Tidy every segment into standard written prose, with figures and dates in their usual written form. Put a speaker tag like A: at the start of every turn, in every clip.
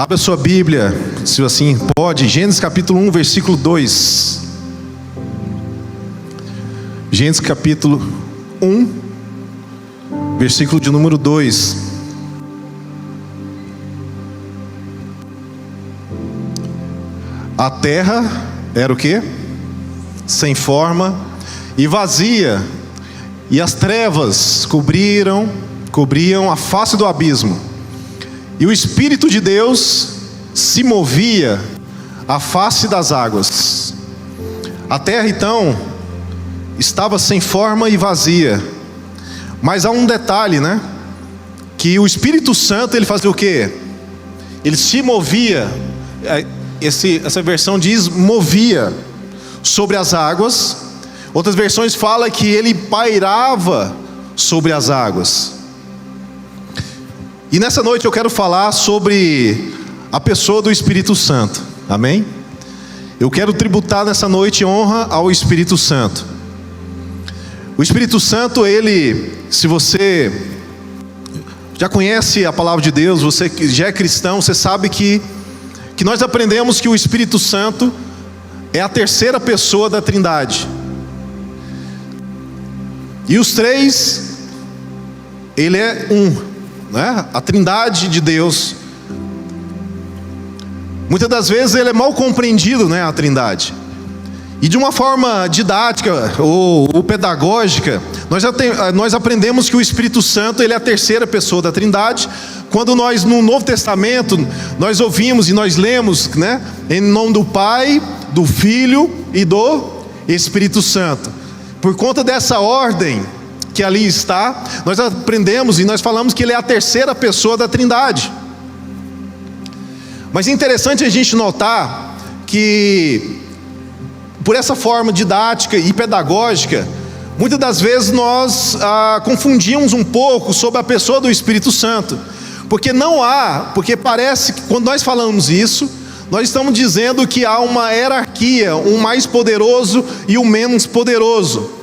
A: Abra sua Bíblia, se assim pode, Gênesis capítulo 1, versículo 2. Gênesis capítulo 1, versículo de número 2. A terra era o quê? Sem forma e vazia, e as trevas cobriam a face do abismo, e o Espírito de Deus se movia à face das águas. A terra então estava sem forma e vazia, mas há um detalhe, né? Que o Espírito Santo, ele fazia o quê? Ele se movia, essa versão diz movia sobre as águas. Outras versões falam que ele pairava sobre as águas. E nessa noite eu quero falar sobre a pessoa do Espírito Santo, amém? Eu quero tributar nessa noite honra ao Espírito Santo. O Espírito Santo, ele, se você já conhece a palavra de Deus, você que já é cristão, você sabe que nós aprendemos que o Espírito Santo é a terceira pessoa da Trindade. E os três, ele é um, né? A Trindade de Deus. Muitas das vezes ele é mal compreendido, né? A Trindade. E de uma forma didática ou pedagógica, nós aprendemos que o Espírito Santo, ele é a terceira pessoa da Trindade. Quando nós no Novo Testamento, nós ouvimos e nós lemos, né? Em nome do Pai, do Filho e do Espírito Santo. Por conta dessa ordem que ali está, nós aprendemos e nós falamos que ele é a terceira pessoa da Trindade. Mas é interessante a gente notar que, por essa forma didática e pedagógica, muitas das vezes nós confundimos um pouco sobre a pessoa do Espírito Santo. Porque parece que quando nós falamos isso, nós estamos dizendo que há uma hierarquia, um mais poderoso e um menos poderoso.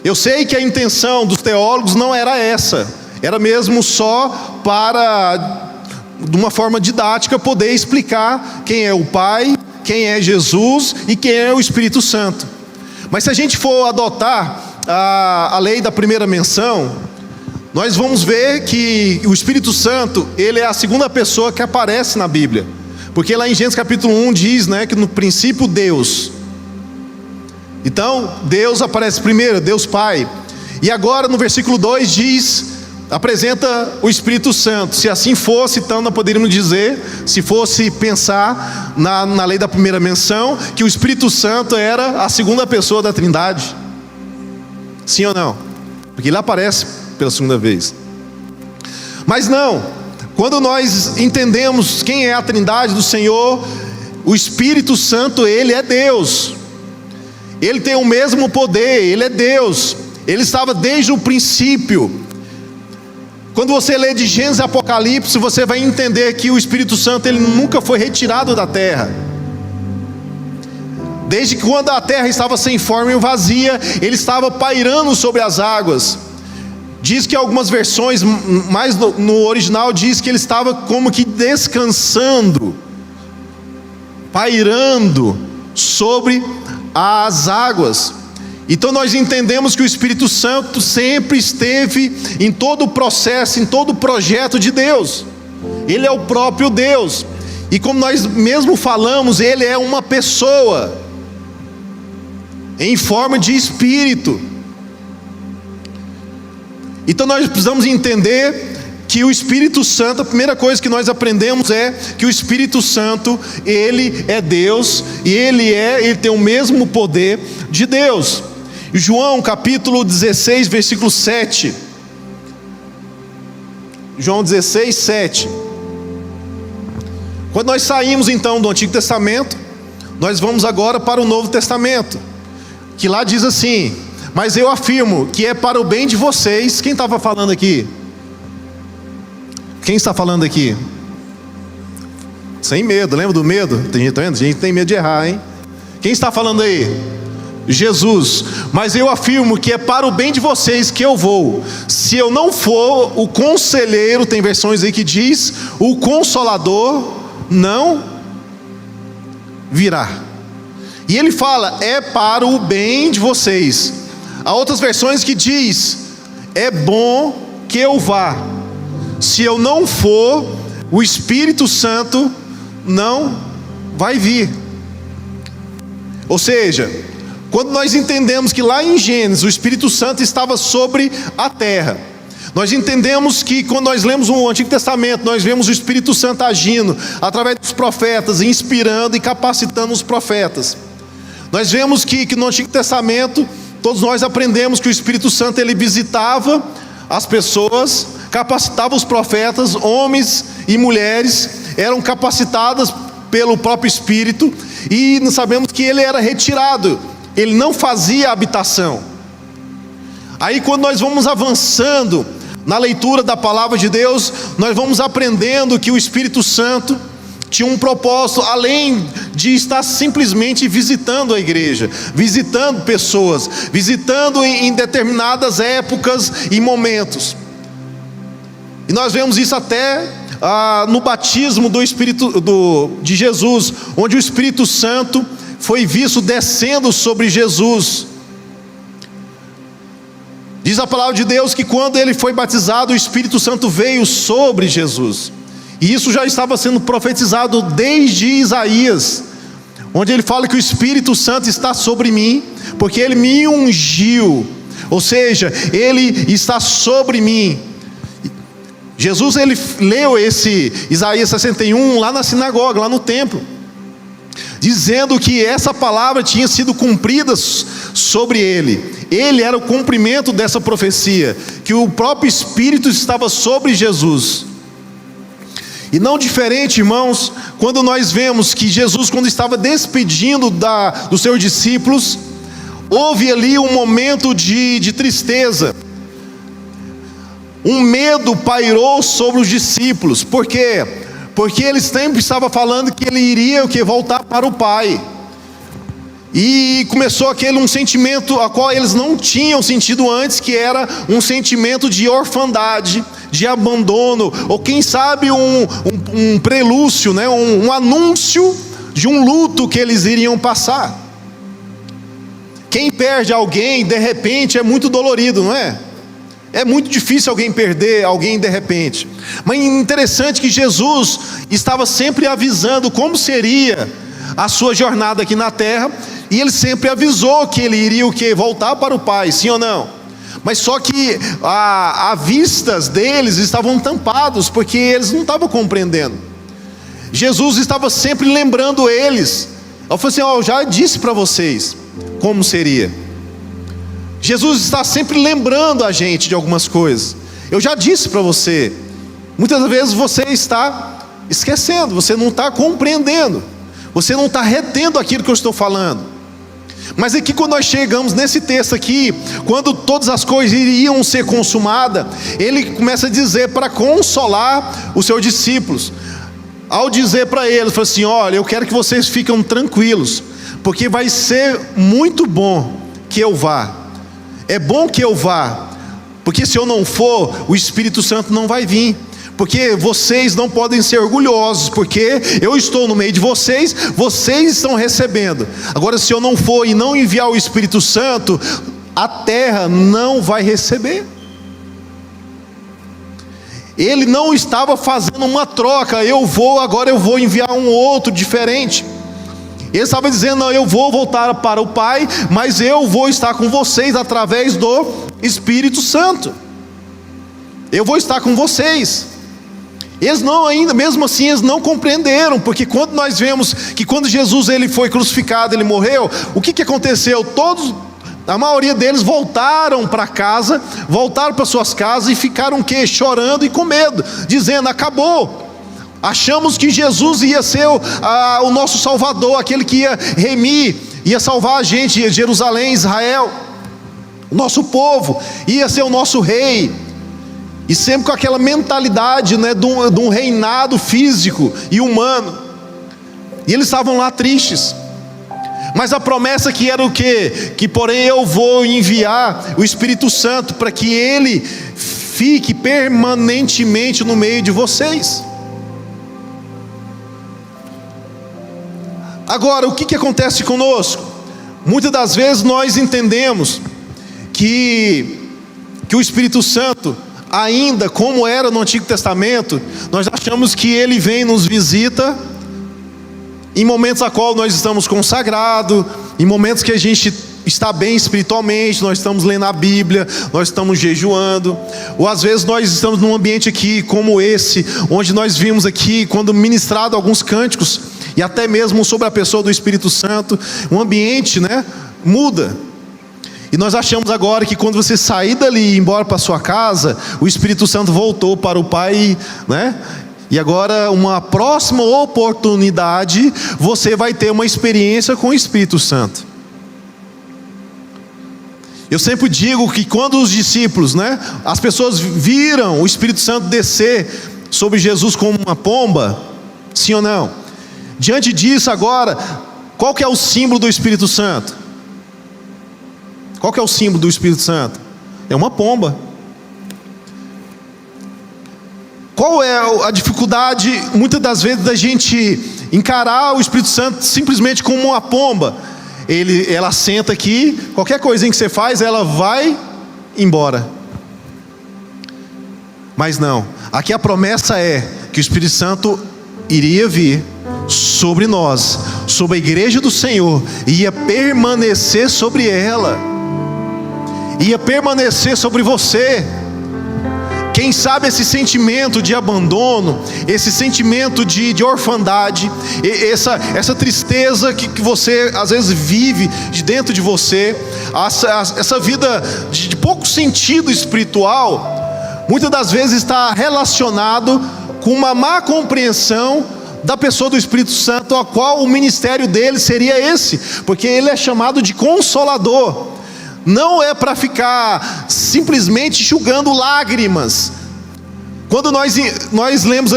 A: Eu sei que a intenção dos teólogos não era essa, era mesmo só para, de uma forma didática, poder explicar quem é o Pai, quem é Jesus e quem é o Espírito Santo. Mas se a gente for adotar a lei da primeira menção, nós vamos ver que o Espírito Santo, ele é a segunda pessoa que aparece na Bíblia. Porque lá em Gênesis capítulo 1 diz, né, que no princípio Deus. Então, Deus aparece primeiro, Deus Pai. E agora no versículo 2 apresenta o Espírito Santo. Se assim fosse, então nós poderíamos dizer, se fosse pensar na lei da primeira menção, que o Espírito Santo era a segunda pessoa da Trindade. Sim ou não? Porque ele aparece pela segunda vez. Mas não, quando nós entendemos quem é a Trindade do Senhor, o Espírito Santo, ele é Deus. Ele tem o mesmo poder, ele é Deus. Ele estava desde o princípio. Quando você lê de Gênesis e Apocalipse, você vai entender que o Espírito Santo, ele nunca foi retirado da terra. Desde que quando a terra estava sem forma e vazia, ele estava pairando sobre as águas. Diz que algumas versões, mais no original, diz que ele estava como que descansando, pairando sobre as águas. Então nós entendemos que o Espírito Santo sempre esteve em todo o processo, em todo o projeto de Deus. Ele é o próprio Deus. E como nós mesmo falamos, ele é uma pessoa em forma de Espírito. Então nós precisamos entender que o Espírito Santo, a primeira coisa que nós aprendemos é que o Espírito Santo, ele é Deus, e ele tem o mesmo poder de Deus. João capítulo 16, versículo 7. João 16, 7. Quando nós saímos então do Antigo Testamento, nós vamos agora para o Novo Testamento, que lá diz assim: mas eu afirmo que é para o bem de vocês. Quem estava falando aqui? Quem está falando aqui? Sem medo, lembra do medo? Tem gente, tá vendo? A gente tem medo de errar, hein? Quem está falando aí? Jesus, mas eu afirmo que é para o bem de vocês que eu vou. Se eu não for, o conselheiro, tem versões aí que diz, o consolador não virá. E ele fala, é para o bem de vocês. Há outras versões que diz, é bom que eu vá. Se eu não for, o Espírito Santo não vai vir. Ou seja, quando nós entendemos que lá em Gênesis o Espírito Santo estava sobre a terra, nós entendemos que quando nós lemos o Antigo Testamento, nós vemos o Espírito Santo agindo através dos profetas, inspirando e capacitando os profetas. Nós vemos que no Antigo Testamento, todos nós aprendemos que o Espírito Santo ele visitava as pessoas, capacitava os profetas, homens e mulheres, eram capacitadas pelo próprio Espírito, e nós sabemos que ele era retirado, ele não fazia habitação. Aí quando nós vamos avançando na leitura da palavra de Deus, nós vamos aprendendo que o Espírito Santo tinha um propósito, além de estar simplesmente visitando a igreja, visitando pessoas, visitando em determinadas épocas e momentos. E nós vemos isso até no batismo do Espírito de Jesus, onde o Espírito Santo foi visto descendo sobre Jesus. Diz a palavra de Deus que quando ele foi batizado, o Espírito Santo veio sobre Jesus. E isso já estava sendo profetizado desde Isaías, onde ele fala que o Espírito Santo está sobre mim, porque ele me ungiu. Ou seja, ele está sobre mim. Jesus ele leu esse Isaías 61 lá na sinagoga, lá no templo, dizendo que essa palavra tinha sido cumprida sobre ele. Ele era o cumprimento dessa profecia, que o próprio Espírito estava sobre Jesus. E não diferente, irmãos, quando nós vemos que Jesus, quando estava despedindo dos seus discípulos, houve ali um momento de tristeza. Um medo pairou sobre os discípulos. Por quê? Porque eles sempre estavam falando que ele iria voltar para o Pai. E começou um sentimento a qual eles não tinham sentido antes, que era um sentimento de orfandade, de abandono, ou quem sabe um prelúcio, né? um anúncio de um luto que eles iriam passar. Quem perde alguém de repente é muito dolorido, não é? É muito difícil alguém perder alguém de repente. Mas interessante que Jesus estava sempre avisando como seria a sua jornada aqui na terra, e ele sempre avisou que ele iria voltar para o Pai, sim ou não? Mas só que a vistas deles estavam tampados, porque eles não estavam compreendendo. Jesus estava sempre lembrando eles. Ele falou assim, eu já disse para vocês como seria. Jesus está sempre lembrando a gente de algumas coisas. Eu já disse para você. Muitas vezes você está esquecendo, você não está compreendendo, você não está retendo aquilo que eu estou falando. Mas aqui quando nós chegamos nesse texto aqui, quando todas as coisas iriam ser consumadas, ele começa a dizer para consolar os seus discípulos. Ao dizer para eles, fala assim, olha, eu quero que vocês fiquem tranquilos, porque vai ser muito bom que eu vá. É bom que eu vá, porque se eu não for, o Espírito Santo não vai vir. Porque vocês não podem ser orgulhosos, porque eu estou no meio de vocês, vocês estão recebendo. Agora, se eu não for e não enviar o Espírito Santo, a terra não vai receber. Ele não estava fazendo uma troca, agora eu vou enviar um outro diferente. Ele estava dizendo, não, eu vou voltar para o Pai, mas eu vou estar com vocês através do Espírito Santo. Eu vou estar com vocês. Eles não ainda, mesmo assim, eles não compreenderam, porque quando nós vemos que quando Jesus ele foi crucificado, ele morreu, o que aconteceu? A maioria deles voltaram para casa, voltaram para suas casas e ficaram o quê? Chorando e com medo, dizendo, acabou. Achamos que Jesus ia ser o nosso Salvador, aquele que ia remir, ia salvar a gente, Jerusalém, Israel, o nosso povo, ia ser o nosso rei. E sempre com aquela mentalidade, né, de um reinado físico e humano. E eles estavam lá tristes. Mas a promessa que era o quê? Que porém eu vou enviar o Espírito Santo para que ele fique permanentemente no meio de vocês. Agora, o que acontece conosco? Muitas das vezes nós entendemos que o Espírito Santo, ainda como era no Antigo Testamento, nós achamos que ele vem e nos visita em momentos a qual nós estamos consagrados, em momentos que a gente está bem espiritualmente, nós estamos lendo a Bíblia, nós estamos jejuando, ou às vezes nós estamos num ambiente aqui como esse, onde nós vimos aqui, quando ministrado alguns cânticos, e até mesmo sobre a pessoa do Espírito Santo, o ambiente, muda. E nós achamos agora que quando você sair dali e ir embora para sua casa, o Espírito Santo voltou para o Pai, E agora, uma próxima oportunidade, você vai ter uma experiência com o Espírito Santo. Eu sempre digo que quando os discípulos, as pessoas viram o Espírito Santo descer sobre Jesus como uma pomba, sim ou não? Diante disso agora, qual que é o símbolo do Espírito Santo? Qual que é o símbolo do Espírito Santo? É uma pomba. Qual é a dificuldade, muitas das vezes, da gente encarar o Espírito Santo simplesmente como uma pomba? Ela senta aqui, qualquer coisinha que você faz, ela vai embora. Mas não, aqui a promessa é que o Espírito Santo iria vir sobre nós, sobre a igreja do Senhor, e ia permanecer sobre ela, ia permanecer sobre você. Quem sabe esse sentimento de abandono, esse sentimento de orfandade, essa tristeza que você às vezes vive de dentro de você, essa vida de pouco sentido espiritual, muitas das vezes está relacionado com uma má compreensão da pessoa do Espírito Santo, a qual o ministério dele seria esse, porque ele é chamado de Consolador. Não é para ficar simplesmente enxugando lágrimas. Quando nós lemos,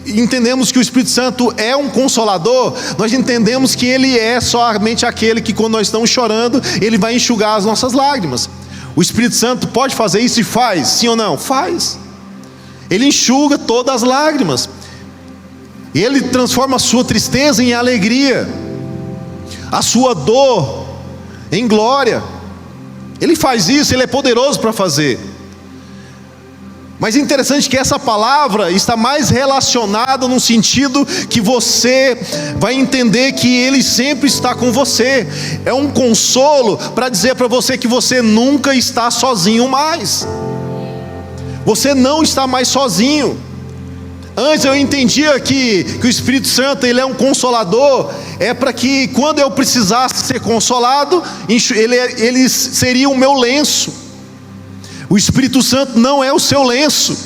A: entendemos que o Espírito Santo é um Consolador, nós entendemos que ele é somente aquele que, quando nós estamos chorando, ele vai enxugar as nossas lágrimas. O Espírito Santo pode fazer isso e faz, sim ou não? Faz. Ele enxuga todas as lágrimas. Ele transforma a sua tristeza em alegria, a sua dor em glória. Ele faz isso, ele é poderoso para fazer. Mas é interessante que essa palavra está mais relacionada no sentido que você vai entender que ele sempre está com você. É um consolo para dizer para você que você nunca está sozinho mais. Você não está mais sozinho. Antes eu entendia que o Espírito Santo, ele é um consolador, é para que quando eu precisasse ser consolado, ele seria o meu lenço. O Espírito Santo não é o seu lenço.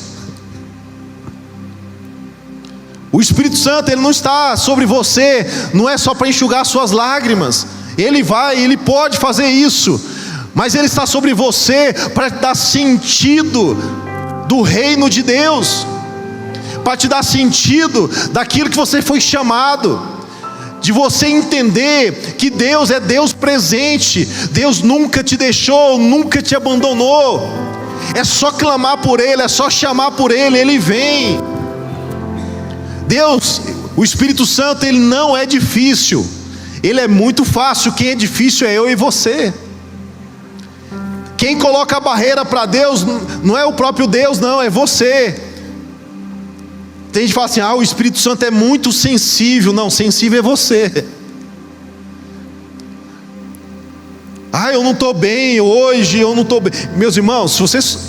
A: O Espírito Santo, ele não está sobre você, não é só para enxugar suas lágrimas. Ele pode fazer isso, mas ele está sobre você para te dar sentido do reino de Deus, para te dar sentido daquilo que você foi chamado, de você entender que Deus é Deus presente. Deus nunca te deixou, nunca te abandonou. É só clamar por Ele, é só chamar por Ele, Ele vem. Deus, o Espírito Santo, Ele não é difícil, Ele é muito fácil. Quem é difícil é eu e você. Quem coloca a barreira para Deus não é o próprio Deus, não, é você. Tem gente que fala assim, o Espírito Santo é muito sensível. Não, sensível é você. Eu não estou bem hoje, eu não estou bem. Meus irmãos,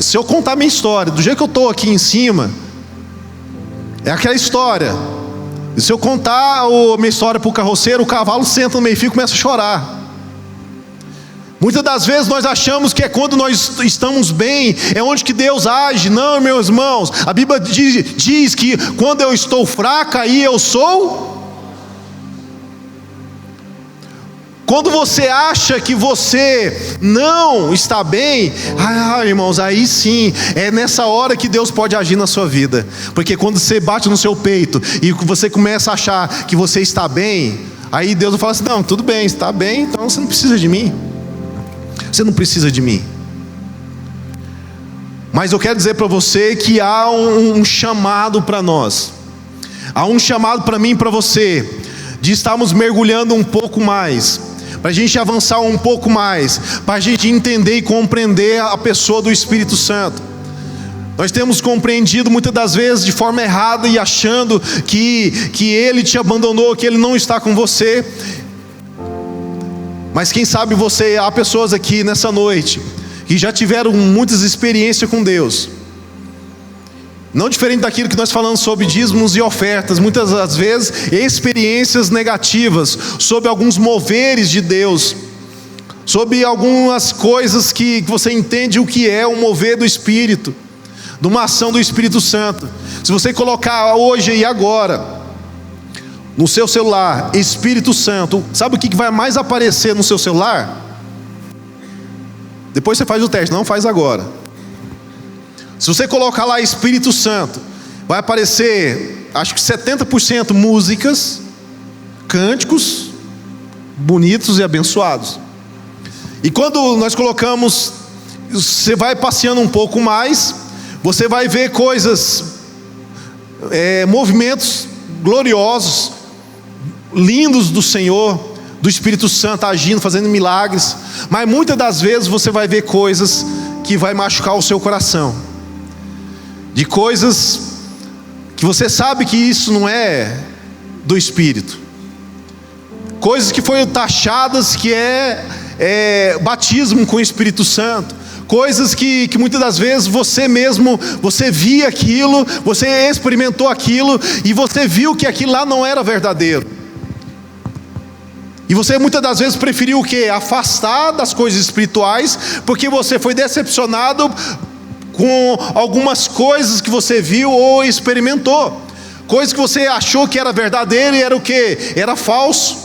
A: se eu contar a minha história, do jeito que eu estou aqui em cima, é aquela história. E se eu contar a minha história para o carroceiro, o cavalo senta no meio-fio e começa a chorar. Muitas das vezes nós achamos que é quando nós estamos bem, é onde que Deus age. Não, meus irmãos, a Bíblia diz que quando eu estou fraca, aí eu sou. Quando você acha que você não está bem, irmãos, aí sim, é nessa hora que Deus pode agir na sua vida. Porque quando você bate no seu peito e você começa a achar que você está bem, Aí Deus vai falar assim: não, tudo bem, está bem, então você não precisa de mim. Você não precisa de mim. Mas eu quero dizer para você que há um chamado para nós. Há um chamado para mim e para você, de estarmos mergulhando um pouco mais, para a gente avançar um pouco mais, para a gente entender e compreender a pessoa do Espírito Santo. Nós temos compreendido muitas das vezes de forma errada e achando que Ele te abandonou, que Ele não está com você. Mas quem sabe há pessoas aqui nessa noite que já tiveram muitas experiências com Deus. Não diferente daquilo que nós falamos sobre dízimos e ofertas, muitas das vezes experiências negativas, sobre alguns moveres de Deus, sobre algumas coisas que você entende o que é o mover do Espírito, de uma ação do Espírito Santo. Se você colocar hoje e agora no seu celular Espírito Santo, sabe o que vai mais aparecer no seu celular? Depois você faz o teste, não faz agora. Se você colocar lá Espírito Santo, vai aparecer, acho que 70% músicas, cânticos bonitos e abençoados. E quando nós colocamos, você vai passeando um pouco mais, você vai ver coisas, movimentos gloriosos, lindos do Senhor, do Espírito Santo agindo, fazendo milagres. Mas muitas das vezes você vai ver coisas que vai machucar o seu coração, de coisas que você sabe que isso não é do Espírito, coisas que foram taxadas que é batismo com o Espírito Santo, coisas que muitas das vezes você mesmo, você via aquilo, você experimentou aquilo, e você viu que aquilo lá não era verdadeiro. E você muitas das vezes preferiu o quê? Afastar das coisas espirituais, porque você foi decepcionado com algumas coisas que você viu ou experimentou, coisas que você achou que era verdadeiro e era o quê? Era falso.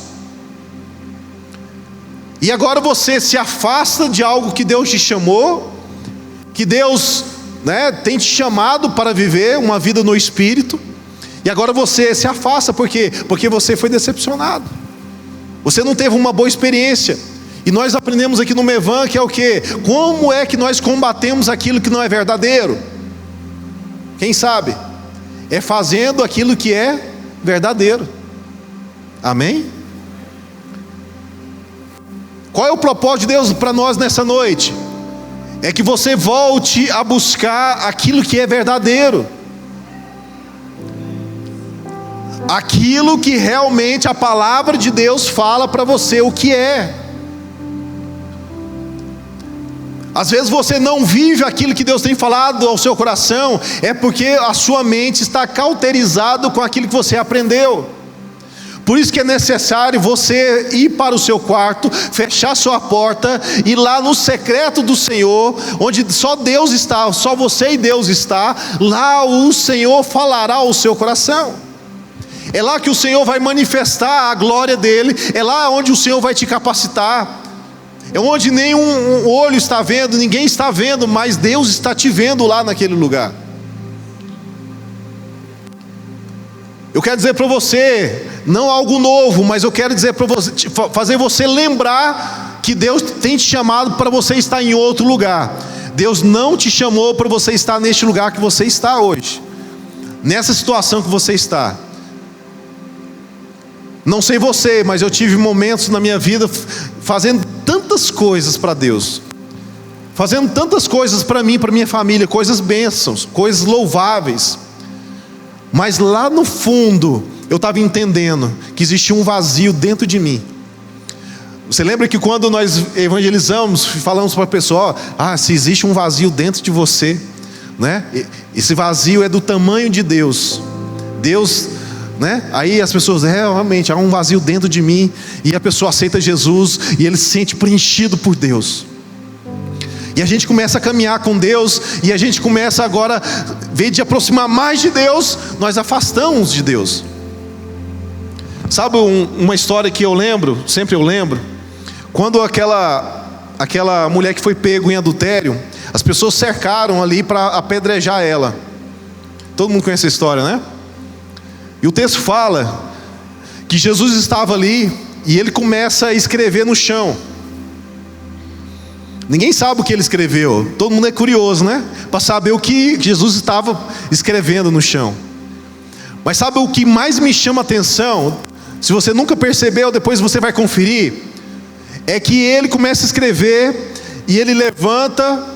A: E agora você se afasta de algo que Deus te chamou, que Deus, tem te chamado para viver uma vida no Espírito, e agora você se afasta, por quê? Porque você foi decepcionado. Você não teve uma boa experiência. E nós aprendemos aqui no Mevan que é o quê? Como é que nós combatemos aquilo que não é verdadeiro? Quem sabe? É fazendo aquilo que é verdadeiro. Amém? Qual é o propósito de Deus para nós nessa noite? É que você volte a buscar aquilo que é verdadeiro, aquilo que realmente a palavra de Deus fala para você o que é. Às vezes você não vive aquilo que Deus tem falado ao seu coração, é porque a sua mente está cauterizada com aquilo que você aprendeu. Por isso que é necessário você ir para o seu quarto, fechar sua porta, ir lá no secreto do Senhor, onde só Deus está, só você e Deus está. Lá o Senhor falará ao seu coração. É lá que o Senhor vai manifestar a glória dele. É lá onde o Senhor vai te capacitar. É onde nenhum olho está vendo, ninguém está vendo, mas Deus está te vendo lá naquele lugar. Eu quero dizer para você, não algo novo, mas eu quero dizer para você, fazer você lembrar que Deus tem te chamado para você estar em outro lugar. Deus não te chamou para você estar neste lugar que você está hoje, nessa situação que você está. Não sei você, mas eu tive momentos na minha vida fazendo tantas coisas para Deus, fazendo tantas coisas para mim, para minha família, coisas bênçãos, coisas louváveis. Mas lá no fundo eu estava entendendo que existia um vazio dentro de mim. Você lembra que quando nós evangelizamos, falamos para a pessoa: se existe um vazio dentro de você, esse vazio é do tamanho de Deus. Deus, aí as pessoas, realmente há um vazio dentro de mim, e a pessoa aceita Jesus e ele se sente preenchido por Deus. E a gente começa a caminhar com Deus, e a gente começa agora, em vez de aproximar mais de Deus, nós afastamos de Deus. Sabe uma história que eu lembro, sempre eu lembro, quando aquela mulher que foi pego em adultério, as pessoas cercaram ali para apedrejar ela. Todo mundo conhece a história, né? E o texto fala que Jesus estava ali e ele começa a escrever no chão. Ninguém sabe o que ele escreveu, todo mundo é curioso, né? Para saber o que Jesus estava escrevendo no chão. Mas sabe o que mais me chama a atenção? Se você nunca percebeu, depois você vai conferir. É que ele começa a escrever e ele levanta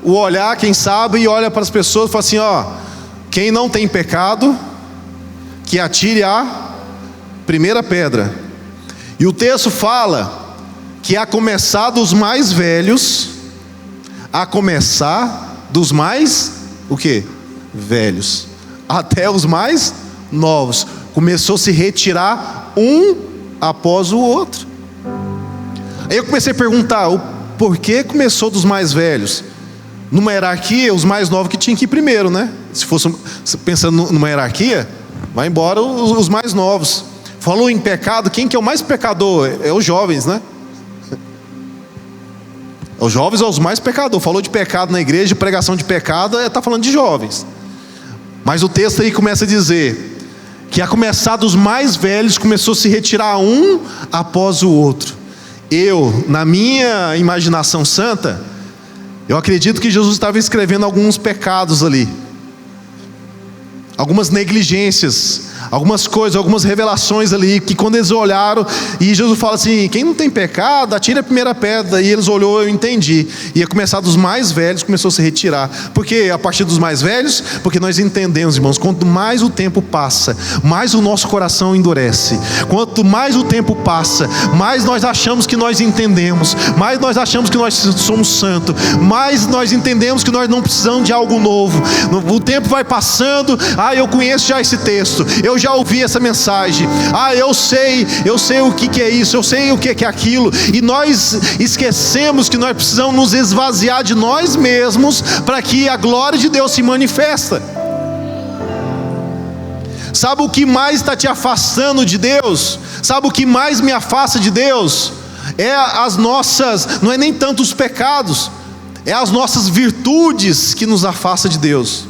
A: o olhar, quem sabe, e olha para as pessoas e fala assim: ó, quem não tem pecado, que atire a primeira pedra. E o texto fala que a começar dos mais velhos, a começar dos mais, o quê? Velhos, até os mais novos, começou a se retirar um após o outro. Aí eu comecei a perguntar, o porquê começou dos mais velhos? Numa hierarquia, os mais novos que tinham que ir primeiro, né? Se fosse pensando numa hierarquia, vai embora os mais novos. Falou em pecado, quem que é o mais pecador? É os jovens, né? Os jovens são os mais pecadores. Falou de pecado na igreja, pregação de pecado, está falando de jovens. Mas o texto aí começa a dizer que a começar dos mais velhos começou a se retirar um após o outro. Eu, na minha imaginação santa, eu acredito que Jesus estava escrevendo alguns pecados ali, algumas negligências, algumas coisas, algumas revelações ali, que quando eles olharam, e Jesus fala assim: quem não tem pecado, atire a primeira pedra. E eles olhou, eu entendi. Ia começar dos mais velhos, começou a se retirar. Porque a partir dos mais velhos, porque nós entendemos, irmãos, quanto mais o tempo passa, mais o nosso coração endurece. Quanto mais o tempo passa, mais nós achamos que nós entendemos, mais nós achamos que nós somos santos, mais nós entendemos que nós não precisamos de algo novo. O tempo vai passando, eu conheço já esse texto, eu já ouvi essa mensagem, eu sei o que é isso, eu sei o que é aquilo, e nós esquecemos que nós precisamos nos esvaziar de nós mesmos para que a glória de Deus se manifesta. Sabe o que mais está te afastando de Deus? Sabe o que mais me afasta de Deus? Não é nem tanto os pecados, é as nossas virtudes que nos afastam de Deus.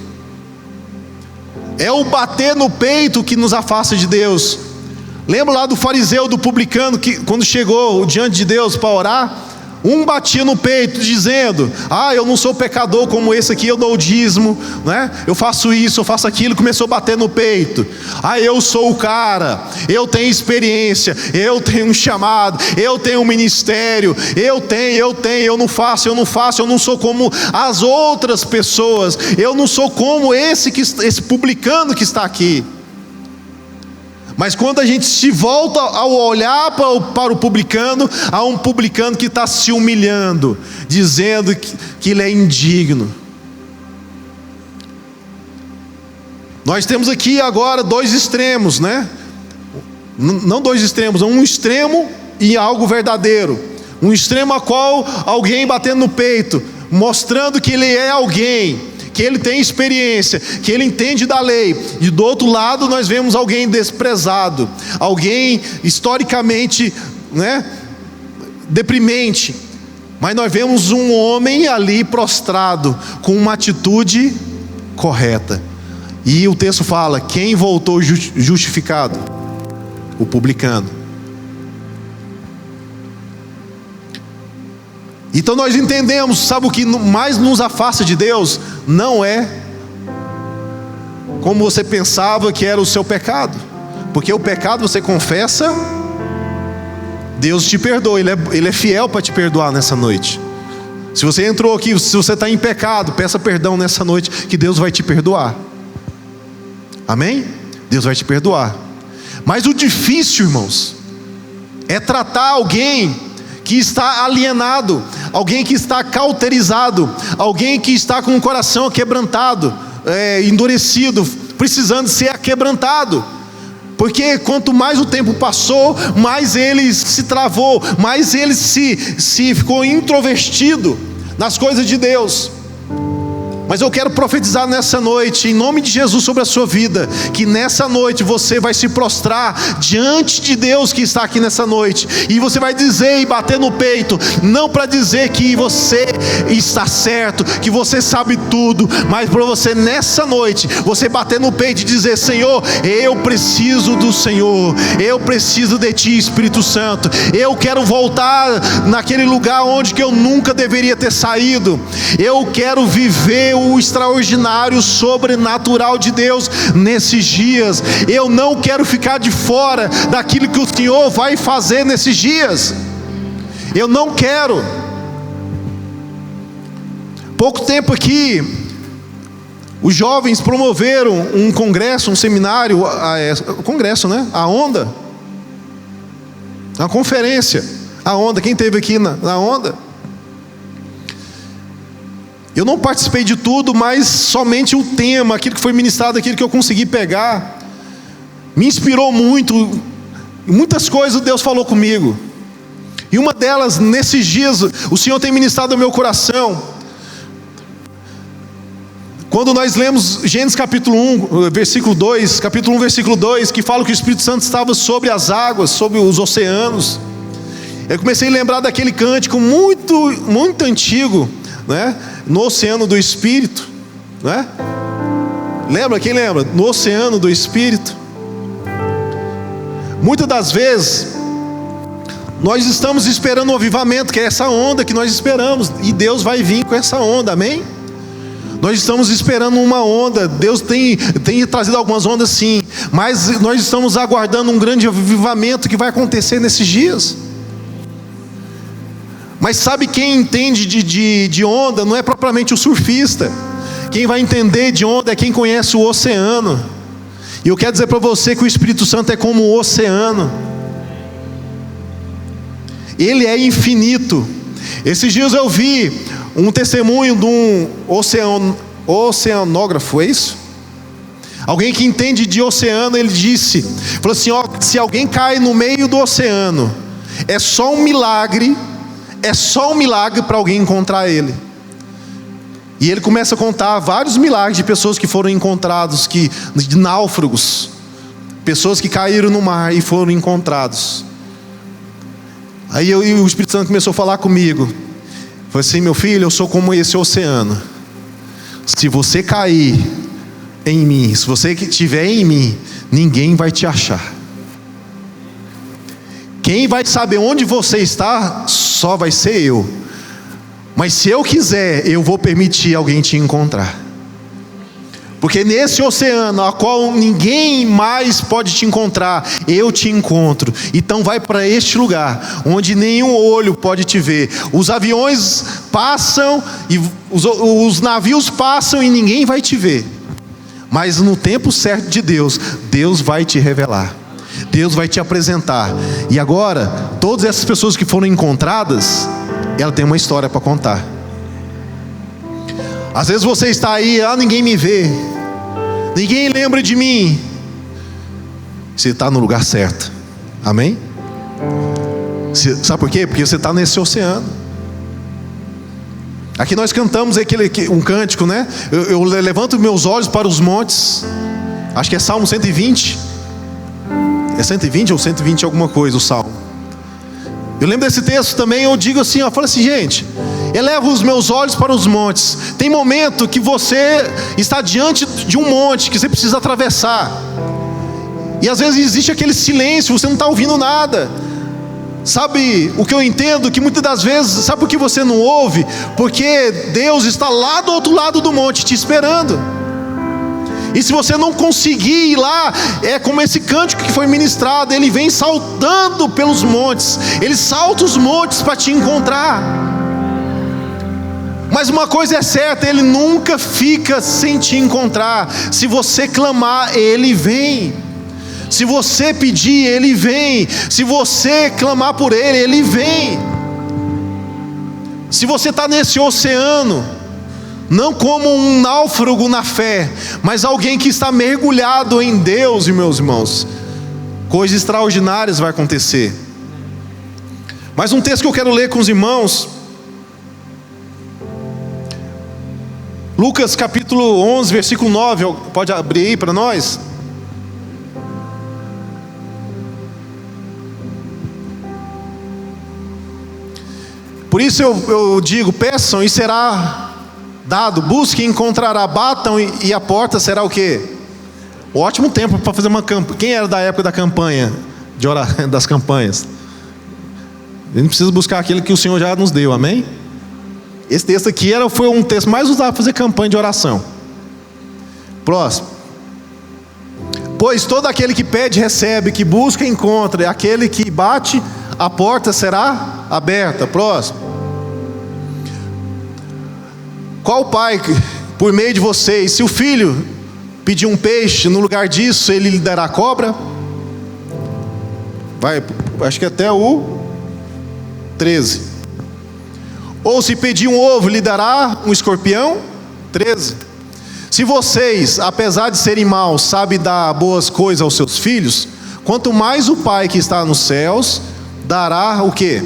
A: É o bater no peito que nos afasta de Deus. Lembra lá do fariseu, do publicano, que quando chegou diante de Deus para orar, um batia no peito dizendo: eu não sou pecador como esse aqui, eu dou o dízimo, né? Eu faço isso, eu faço aquilo. Começou a bater no peito: eu sou o cara, eu tenho experiência, eu tenho um chamado, eu tenho um ministério, eu não faço, eu não sou como as outras pessoas, eu não sou como esse publicano que está aqui. Mas quando a gente se volta ao olhar para o publicano, há um publicano que está se humilhando, dizendo que ele é indigno. Nós temos aqui agora dois extremos, né? Não dois extremos, um extremo e algo verdadeiro. Um extremo a qual alguém batendo no peito, mostrando que ele é alguém, que ele tem experiência, que ele entende da lei. E do outro lado nós vemos alguém desprezado, alguém historicamente, né, deprimente. Mas nós vemos um homem ali prostrado, com uma atitude correta. E o texto fala: quem voltou justificado? O publicano. Então nós entendemos, sabe o que mais nos afasta de Deus? Não é como você pensava que era o seu pecado, porque o pecado você confessa, Deus te perdoa, Ele é fiel para te perdoar nessa noite. Se você entrou aqui, se você está em pecado, peça perdão nessa noite, que Deus vai te perdoar. Amém? Deus vai te perdoar. Mas o difícil, irmãos, é tratar alguém que está alienado, alguém que está cauterizado, alguém que está com o coração quebrantado, endurecido, precisando ser aquebrantado. Porque quanto mais o tempo passou, mais ele se travou, mais ele se ficou introvertido nas coisas de Deus. Mas eu quero profetizar nessa noite, em nome de Jesus, sobre a sua vida, que nessa noite você vai se prostrar diante de Deus que está aqui nessa noite, e você vai dizer e bater no peito, não para dizer que você está certo, que você sabe tudo, mas para você nessa noite, você bater no peito e dizer: Senhor, eu preciso do Senhor, eu preciso de Ti, Espírito Santo, eu quero voltar naquele lugar onde que eu nunca deveria ter saído, eu quero viver o extraordinário, sobrenatural de Deus nesses dias. Eu não quero ficar de fora daquilo que o Senhor vai fazer nesses dias. Eu não quero. Pouco tempo aqui, os jovens promoveram um congresso, um seminário, congresso, né? A Onda, uma conferência. A Onda, quem esteve aqui na Onda? Eu não participei de tudo, mas somente o tema, aquilo que foi ministrado, aquilo que eu consegui pegar, me inspirou muito. Muitas coisas Deus falou comigo, e uma delas, nesses dias, o Senhor tem ministrado ao meu coração. Quando nós lemos Gênesis capítulo 1, versículo 2, capítulo 1, versículo 2, que fala que o Espírito Santo estava sobre as águas, sobre os oceanos, eu comecei a lembrar daquele cântico muito, muito antigo, né? No oceano do Espírito, né? Lembra? Quem lembra? No oceano do Espírito. Muitas das vezes nós estamos esperando um avivamento, que é essa onda que nós esperamos, e Deus vai vir com essa onda, amém? Nós estamos esperando uma onda. Deus tem trazido algumas ondas, sim, mas nós estamos aguardando um grande avivamento que vai acontecer nesses dias. Mas sabe quem entende de onda? Não é propriamente o surfista. Quem vai entender de onda é quem conhece o oceano. E eu quero dizer para você que o Espírito Santo é como o oceano. Ele é infinito. Esses dias eu vi um testemunho de um oceanógrafo, é isso? Alguém que entende de oceano. Ele disse, falou assim: ó, se alguém cai no meio do oceano, é só um milagre. É só um milagre para alguém encontrar ele. E ele começa a contar vários milagres de pessoas que foram encontrados, de náufragos, pessoas que caíram no mar e foram encontrados. Aí o Espírito Santo começou a falar comigo. Falei assim: meu filho, eu sou como esse oceano. Se você cair em mim, se você estiver em mim, ninguém vai te achar. Quem vai saber onde você está só vai ser eu. Mas se eu quiser, eu vou permitir alguém te encontrar. Porque nesse oceano, a qual ninguém mais pode te encontrar, eu te encontro. Então vai para este lugar, onde nenhum olho pode te ver. Os aviões passam, e os navios passam e ninguém vai te ver. Mas no tempo certo de Deus, Deus vai te revelar. Deus vai te apresentar. E agora, todas essas pessoas que foram encontradas, ela tem uma história para contar. Às vezes você está aí: ninguém me vê, ninguém lembra de mim. Você está no lugar certo, amém? Sabe por quê? Porque você está nesse oceano. Aqui nós cantamos um cântico, né? Eu levanto meus olhos para os montes. Acho que é Salmo 120. É 120 ou 120 alguma coisa o Salmo. Eu lembro desse texto também. Eu digo assim, eu falo assim: gente, elevo os meus olhos para os montes. Tem momento que você está diante de um monte que você precisa atravessar, e às vezes existe aquele silêncio, você não está ouvindo nada. Sabe o que eu entendo? Que muitas das vezes, sabe por que você não ouve? Porque Deus está lá do outro lado do monte te esperando. E se você não conseguir ir lá, é como esse cântico que foi ministrado: ele vem saltando pelos montes, ele salta os montes para te encontrar. Mas uma coisa é certa: ele nunca fica sem te encontrar. Se você clamar, ele vem. Se você pedir, ele vem. Se você clamar por ele, ele vem. Se você está nesse oceano, não como um náufrago na fé, mas alguém que está mergulhado em Deus, meus irmãos, coisas extraordinárias vão acontecer. Mas um texto que eu quero ler com os irmãos, Lucas capítulo 11, versículo 9, pode abrir aí para nós? Por isso eu digo, peçam e será dado, busquem e encontrará, batam e a porta será o quê? Ótimo tempo para fazer uma campanha. Quem era da época da campanha, de orar, das campanhas? A gente precisa buscar aquilo que o Senhor já nos deu, amém? Esse texto aqui foi um texto mais usado para fazer campanha de oração. Próximo. Pois todo aquele que pede, recebe, que busca, encontra, e aquele que bate, a porta será aberta. Próximo. Qual pai, por meio de vocês, se o filho pedir um peixe, no lugar disso ele lhe dará cobra? Vai, acho que até o 13. Ou se pedir um ovo, lhe dará um escorpião? 13. Se vocês, apesar de serem maus, sabem dar boas coisas aos seus filhos, quanto mais o Pai que está nos céus dará o quê?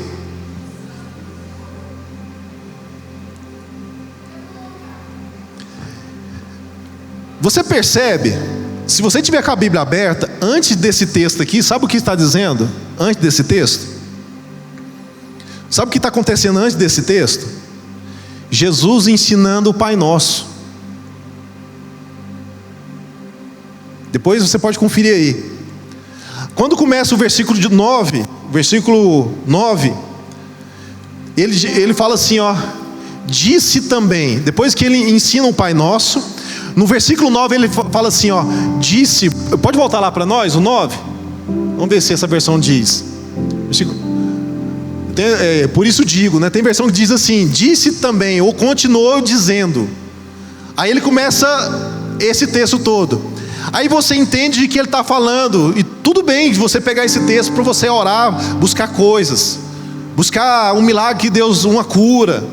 A: Você percebe, se você tiver com a Bíblia aberta, antes desse texto aqui, sabe o que está dizendo? Antes desse texto? Sabe o que está acontecendo antes desse texto? Jesus ensinando o Pai Nosso. Depois você pode conferir aí. Quando começa o versículo 9, ele fala assim, ó, disse também, depois que ele ensina o Pai Nosso, no versículo 9 ele fala assim, ó, disse, pode voltar lá para nós, o 9? Vamos ver se essa versão diz. Por isso digo, né? Tem versão que diz assim, disse também, ou continuou dizendo. Aí ele começa esse texto todo. Aí você entende de que ele está falando, e tudo bem de você pegar esse texto para você orar, buscar coisas, buscar um milagre que Deus, uma cura.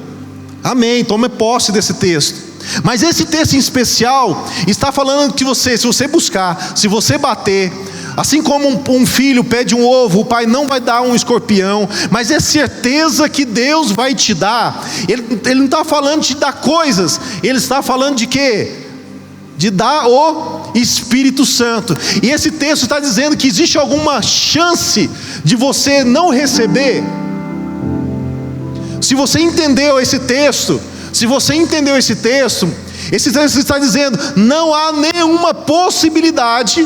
A: Amém, tome posse desse texto. Mas esse texto em especial está falando que você, se você buscar, se você bater, assim como um filho pede um ovo, o pai não vai dar um escorpião, mas é certeza que Deus vai te dar. Ele não está falando de te dar coisas, ele está falando de quê? De dar o Espírito Santo. E esse texto está dizendo que existe alguma chance de você não receber. Se você entendeu esse texto, esse texto está dizendo, não há nenhuma possibilidade,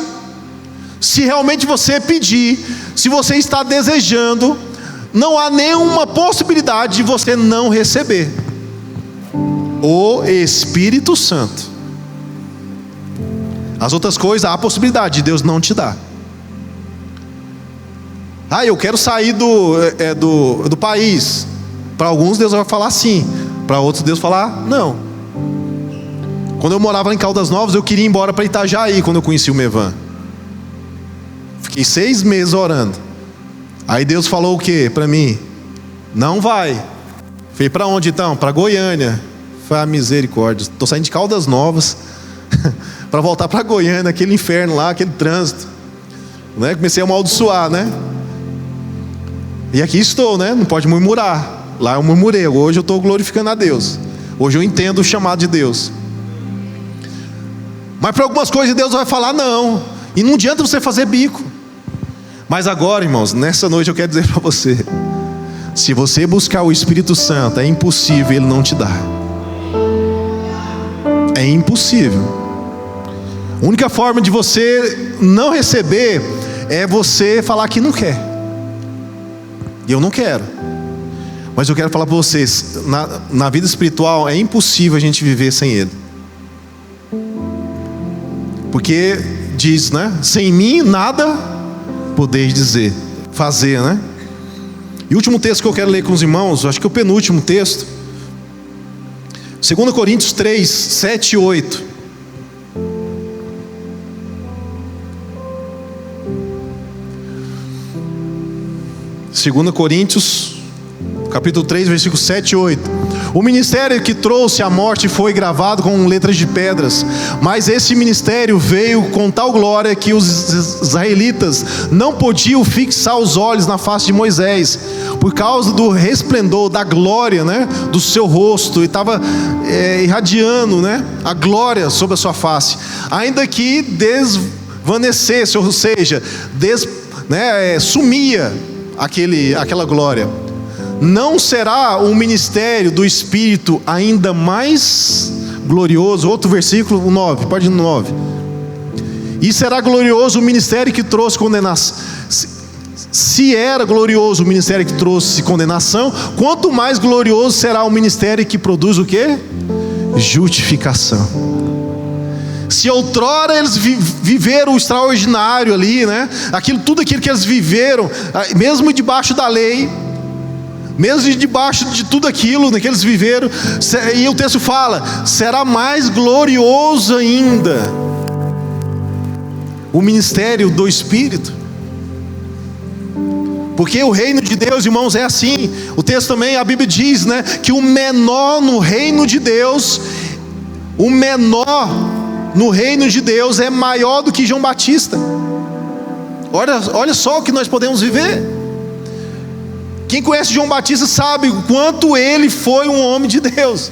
A: se realmente você pedir, se você está desejando, não há nenhuma possibilidade de você não receber o Espírito Santo. As outras coisas, há a possibilidade de Deus não te dar. Eu quero sair do país. Para alguns Deus vai falar sim, para outros Deus falar não. Quando eu morava em Caldas Novas, eu queria ir embora para Itajaí, quando eu conheci o Mevan. Fiquei 6 meses orando. Aí Deus falou o que para mim? Não vai. Falei, para onde então? Para Goiânia. Foi a misericórdia. Estou saindo de Caldas Novas para voltar para Goiânia, aquele inferno lá, aquele trânsito, né? Comecei a amaldiçoar, né? E aqui estou, né? Não pode murmurar. Lá eu murmurei, hoje eu estou glorificando a Deus. Hoje eu entendo o chamado de Deus. Mas para algumas coisas Deus vai falar não. E não adianta você fazer bico. Mas agora, irmãos, nessa noite eu quero dizer para você, se você buscar o Espírito Santo, é impossível Ele não te dar. É impossível. A única forma de você não receber é você falar que não quer. Eu não quero. Mas eu quero falar para vocês, na vida espiritual é impossível a gente viver sem Ele. Porque diz, né? Sem mim nada podeis fazer, né? E o último texto que eu quero ler com os irmãos, acho que é o penúltimo texto, 2 Coríntios 3, 7 e 8. Segunda Coríntios capítulo 3, versículos 7 e 8. O ministério que trouxe a morte foi gravado com letras de pedras, mas esse ministério veio com tal glória que os israelitas não podiam fixar os olhos na face de Moisés, por causa do resplendor, da glória, né, do seu rosto, e estava irradiando, né, a glória sobre a sua face, ainda que desvanecesse, ou seja, sumia aquela glória. Não será o ministério do Espírito ainda mais glorioso? Outro versículo, o 9, pode ir no 9. E será glorioso o ministério que trouxe condenação. Se era glorioso o ministério que trouxe condenação, quanto mais glorioso será o ministério que produz o quê? Justificação. Se outrora eles viveram o extraordinário ali, né? Tudo aquilo que eles viveram, mesmo debaixo da lei, mesmo debaixo de tudo aquilo que eles viveram, e o texto fala, será mais glorioso ainda o ministério do Espírito. Porque o reino de Deus, irmãos, é assim. O texto também, a Bíblia diz, né, que o menor no reino de Deus, é maior do que João Batista. Olha só o que nós podemos viver. Quem conhece João Batista sabe o quanto ele foi um homem de Deus,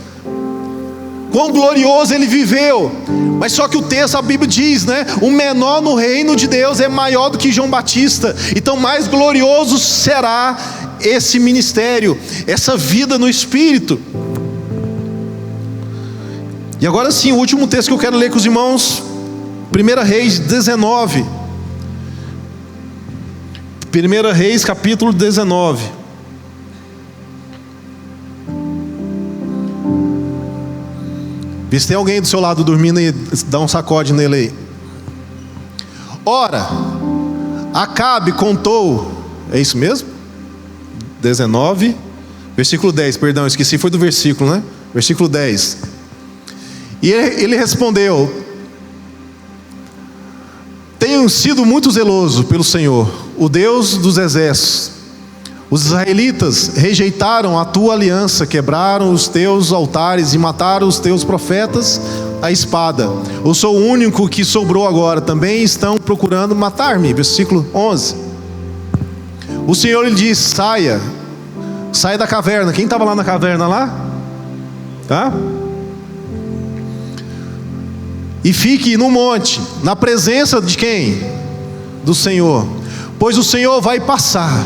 A: quão glorioso ele viveu. Mas só que o texto, a Bíblia diz, né, o menor no reino de Deus é maior do que João Batista. Então mais glorioso será esse ministério, essa vida no Espírito. E agora sim, o último texto que eu quero ler com os irmãos, 1 Reis 19. 1 Reis capítulo 19. Vê se tem alguém do seu lado dormindo e dá um sacode nele aí. Ora, Acabe contou, é isso mesmo? 19, versículo 10, perdão, esqueci, foi do versículo, né? Versículo 10. E ele respondeu: tenho sido muito zeloso pelo Senhor, o Deus dos exércitos. Os israelitas rejeitaram a tua aliança, quebraram os teus altares e mataram os teus profetas à espada. Eu sou o único que sobrou agora, também estão procurando matar-me. Versículo 11. O Senhor lhe disse: saia da caverna. Quem estava lá na caverna lá? Tá? E fique no monte, na presença de quem? Do Senhor, pois o Senhor vai passar.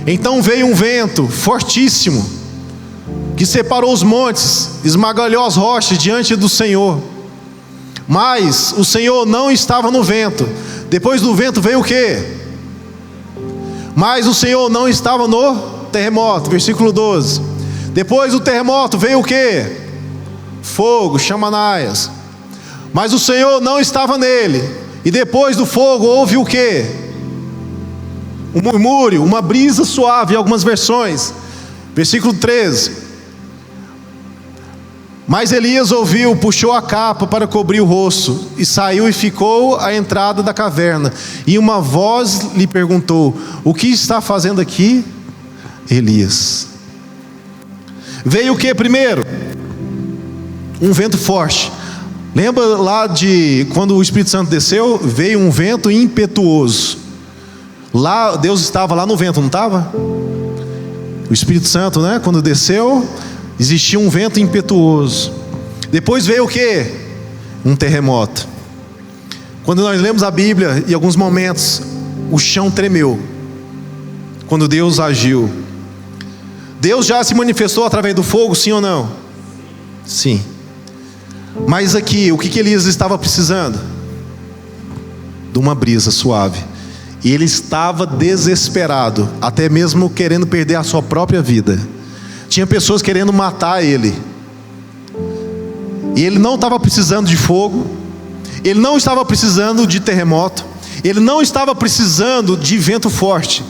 A: Então veio um vento fortíssimo, que separou os montes, esmagalhou as rochas diante do Senhor. Mas o Senhor não estava no vento. Depois do vento veio o quê? Mas o Senhor não estava no terremoto. Versículo 12. Depois do terremoto veio o quê? Fogo, chamanaias. Mas o Senhor não estava nele. E depois do fogo houve o quê? Um murmúrio, uma brisa suave, em algumas versões. Versículo 13. Mas Elias ouviu, puxou a capa para cobrir o rosto, e saiu e ficou à entrada da caverna. E uma voz lhe perguntou: o que está fazendo aqui, Elias? Veio o que primeiro? Um vento forte. Lembra lá de quando o Espírito Santo desceu? Veio um vento impetuoso. Lá, Deus estava lá no vento, não estava? O Espírito Santo, né? Quando desceu, existia um vento impetuoso. Depois veio o quê? Um terremoto. Quando nós lemos a Bíblia, em alguns momentos, o chão tremeu. Quando Deus agiu. Deus já se manifestou através do fogo, sim ou não? Sim. Mas aqui, o que Elias estava precisando? De uma brisa suave. E ele estava desesperado, até mesmo querendo perder a sua própria vida. Tinha pessoas querendo matar ele. E ele não estava precisando de fogo, ele não estava precisando de terremoto, ele não estava precisando de vento forte.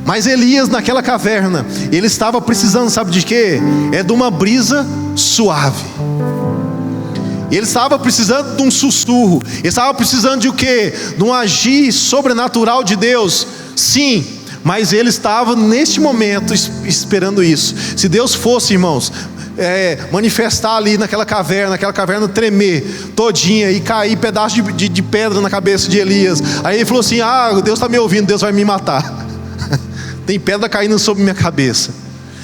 A: Mas Elias, naquela caverna, ele estava precisando, sabe de quê? É de uma brisa suave. Ele estava precisando de um sussurro. Ele estava precisando de o quê? De um agir sobrenatural de Deus. Sim, mas ele estava neste momento esperando isso. Se Deus fosse, irmãos, manifestar ali naquela caverna tremer todinha e cair pedaço de pedra na cabeça de Elias. Aí ele falou assim: Deus está me ouvindo, Deus vai me matar. tem pedra caindo sobre minha cabeça.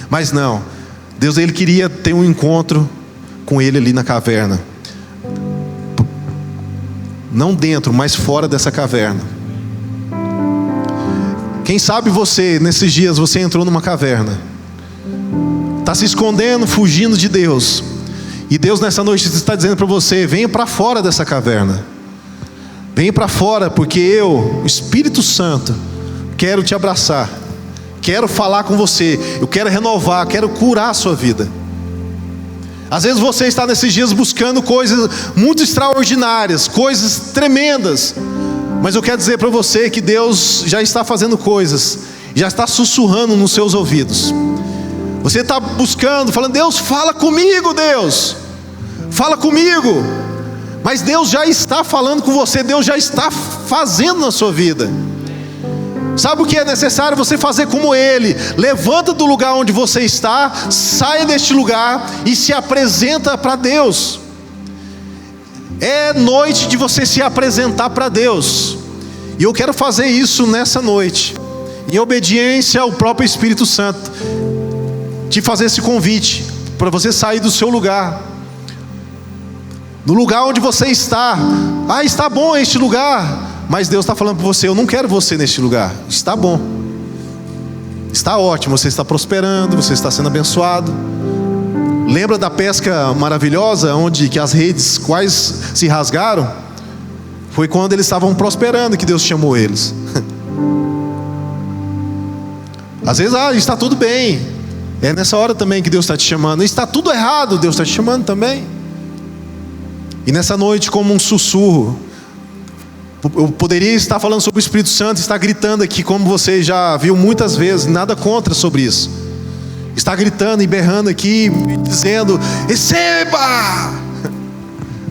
A: Mas não, Deus, ele queria ter um encontro com ele ali na caverna. Não dentro, mas fora dessa caverna. Quem sabe você, nesses dias, você entrou numa caverna, está se escondendo, fugindo de Deus. E Deus nessa noite está dizendo para você: venha para fora dessa caverna. Venha para fora, porque eu, o Espírito Santo, quero te abraçar. Quero falar com você. Eu quero renovar, quero curar a sua vida. Às vezes você está nesses dias buscando coisas muito extraordinárias, coisas tremendas. Mas eu quero dizer para você que Deus já está fazendo coisas, já está sussurrando nos seus ouvidos. Você está buscando, falando: Deus, fala comigo, Deus, fala comigo. Mas Deus já está falando com você, Deus já está fazendo na sua vida. Sabe o que é necessário você fazer como Ele? Levanta do lugar onde você está, saia deste lugar e se apresenta para Deus. É noite de você se apresentar para Deus. E eu quero fazer isso nessa noite, em obediência ao próprio Espírito Santo, te fazer esse convite, para você sair do seu lugar, do lugar onde você está. Ah, está bom este lugar, mas Deus está falando para você: eu não quero você neste lugar. Está bom, está ótimo, você está prosperando, você está sendo abençoado. Lembra da pesca maravilhosa, onde que as redes quase se rasgaram? Foi quando eles estavam prosperando que Deus chamou eles. Às vezes, está tudo bem. É nessa hora também que Deus está te chamando. Está tudo errado, Deus está te chamando também. E nessa noite, como um sussurro, eu poderia estar falando sobre o Espírito Santo, estar gritando aqui, como você já viu muitas vezes, nada contra sobre isso. Está gritando e berrando aqui, dizendo: receba!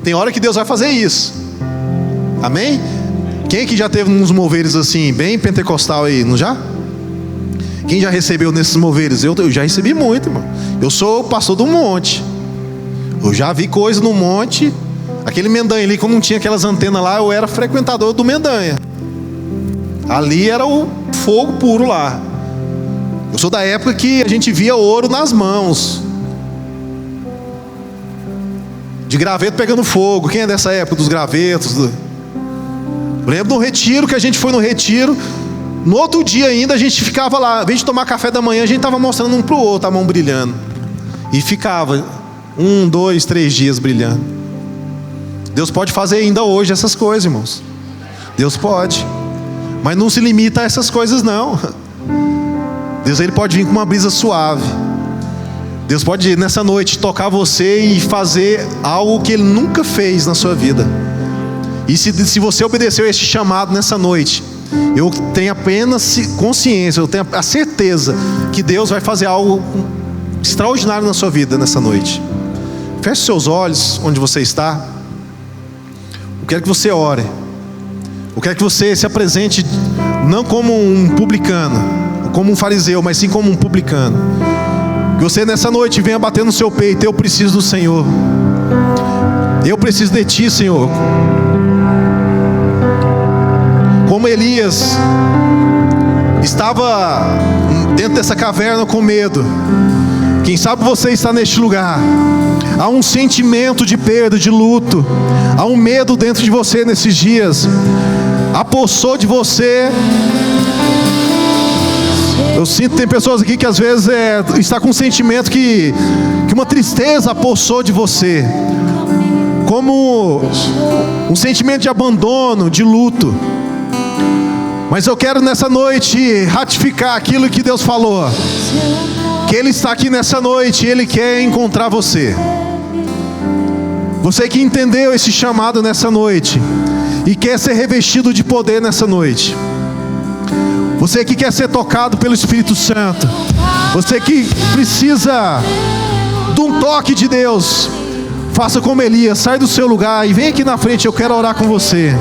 A: Tem hora que Deus vai fazer isso. Amém? Quem que já teve uns moveres assim, bem pentecostal aí, não já? Quem já recebeu nesses moveres? Eu já recebi muito, irmão. Eu sou pastor do monte. Eu já vi coisa no monte. Aquele Mendanha ali, quando não tinha aquelas antenas lá, eu era frequentador do Mendanha. Ali era o fogo puro lá. Eu sou da época que a gente via ouro nas mãos, de graveto pegando fogo. Quem é dessa época dos gravetos? Eu lembro de um retiro, que a gente foi no retiro. No outro dia ainda a gente ficava lá, ao invés de tomar café da manhã, a gente estava mostrando um para o outro a mão brilhando. E ficava 1, 2, 3 dias brilhando. Deus pode fazer ainda hoje essas coisas, irmãos. Deus pode. Mas não se limita a essas coisas, não. Deus, ele pode vir com uma brisa suave. Deus pode nessa noite tocar você e fazer algo que Ele nunca fez na sua vida. E se você obedeceu a este chamado nessa noite, eu tenho apenas consciência, eu tenho a certeza que Deus vai fazer algo extraordinário na sua vida nessa noite. Feche seus olhos onde você está. Eu quero que você ore. Eu quero que você se apresente não como um publicano, como um fariseu, mas sim como um publicano. Que você nessa noite venha bater no seu peito: eu preciso do Senhor. Eu preciso de Ti, Senhor. Como Elias estava dentro dessa caverna com medo, quem sabe você está neste lugar. Há um sentimento de perda, de luto. Há um medo dentro de você nesses dias. Apossou de você. Eu sinto que tem pessoas aqui que às vezes está com um sentimento que uma tristeza apossou de você, como um sentimento de abandono, de luto. Mas eu quero nessa noite ratificar aquilo que Deus falou, que Ele está aqui nessa noite e Ele quer encontrar você. Você que entendeu esse chamado nessa noite e quer ser revestido de poder nessa noite. Você que quer ser tocado pelo Espírito Santo. Você que precisa de um toque de Deus. Faça como Elias, sai do seu lugar e vem aqui na frente, eu quero orar com você.